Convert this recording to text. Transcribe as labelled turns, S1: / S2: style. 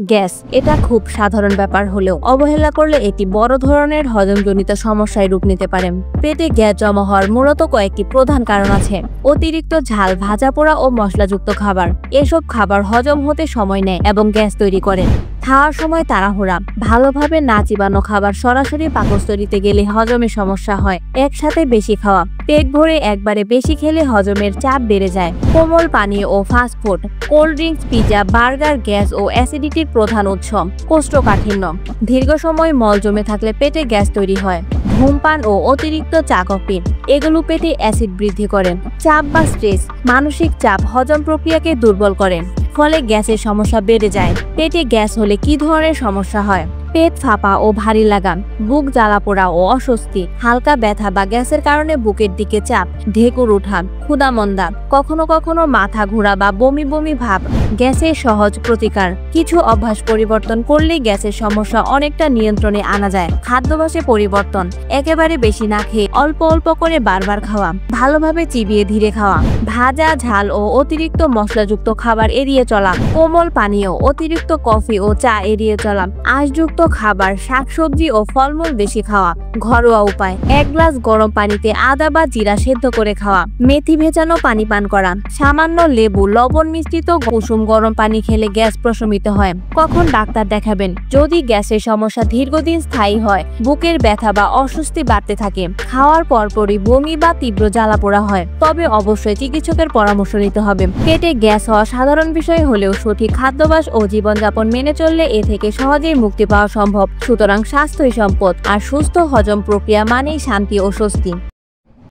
S1: Gas এটা খুব সাধারণ ব্যাপার হলেও অবহেলা করলে এটি বড় ধরনের হজমজনিত সমস্যায় রূপ নিতে পারে। পেটে গ্যাস জমা হওয়ার মূলত কয়েকটি প্রধান কারণ আছে। অতিরিক্ত ঝাল, ভাজা পোড়া ও মশলাযুক্ত খাবার। এসব খাবার হজম হতে সময় নেয় এবং গ্যাস তৈরি করে। খাওয়ার সময় তাড়াহুড়া, ভালোভাবে না চিবানো খাবার সরাসরি পাকস্থলীতে গেলে হজমে সমস্যা হয়। একসাথে বেশি খাওয়া, পেট ভরে একবারে বেশি খেলে হজমের চাপ বেড়ে যায়। কোমল পানীয় ও fast food, cold drinks, pizza, burger gas ও অ্যাসিডিটির প্রধান উৎস। কোষ্ঠকাঠিন্য, দীর্ঘ সময় মল জমে থাকলে পেটে গ্যাস তৈরি হয়। ধূমপান ও অতিরিক্ত চা কফি, এগুলো পেটে অ্যাসিড বৃদ্ধি করে। চাপ বা স্ট্রেস, মানসিক চাপ হজম প্রক্রিয়াকে দুর্বল করে, ফলে গ্যাসের সমস্যা বেড়ে যায়। পেটে গ্যাস হলে কি ধরনের সমস্যা হয়? পেট ফাঁপা ও ভারী লাগা, বুক জ্বালা পোড়া ও অস্বস্তি, হালকা ব্যথা বা গ্যাসের কারণে বুকের দিকে চাপ, ঢেকুর ওঠা, ক্ষুধামন্দা, কখনো কখনো মাথা ঘোরা বা বমি বমি ভাব। গ্যাসের সহজ প্রতিকার, কিছু অভ্যাস পরিবর্তন করলেই গ্যাসের সমস্যা অনেকটা নিয়ন্ত্রণে আনা যায়। খাদ্যাভ্যাসে পরিবর্তন, একেবারে বেশি না খেয়ে অল্প অল্প করে বারবার খাওয়া, ভালোভাবে চিবিয়ে ধীরে খাওয়া, ভাজা, ঝাল ও অতিরিক্ত মশলাযুক্ত খাবার এড়িয়ে চলা, কোমল পানীয়, অতিরিক্ত কফি ও চা এড়িয়ে চলা, আঁশযুক্ত খাবার, শাকসবজি ও ফলমূল বেশি খাওয়া। ঘরোয়া উপায়, 1 গ্লাস গরম পানিতে আদা বা জিরা সেদ্ধ করে খাওয়া, মেথি ভেজানো পানি পান করা, সামান্য লেবু, লবণ মিশ্রিত কুসুম গরম পানি খেলে গ্যাস প্রশমিত হয়। কখন ডাক্তার দেখাবেন? যদি গ্যাসের সমস্যা দীর্ঘদিন স্থায়ী হয়, বুকের ব্যথা বা অস্বস্তি বাড়তে থাকে, খাওয়ার পরপরই বমি বা তীব্র জ্বালাপোড়া হয়, তবে অবশ্যই চিকিৎসকের পরামর্শ নিতে হবে। পেটে গ্যাস হওয়া সাধারণ বিষয় হলেও সঠিক খাদ্যাভ্যাস ও জীবনযাপন মেনে চললে এ থেকে সহজেই মুক্তি পাওয়া সম্ভব। সুতরাং স্বাস্থ্যই সম্পদ, আর সুস্থ হজম প্রক্রিয়া মানেই শান্তি ও স্বস্তি।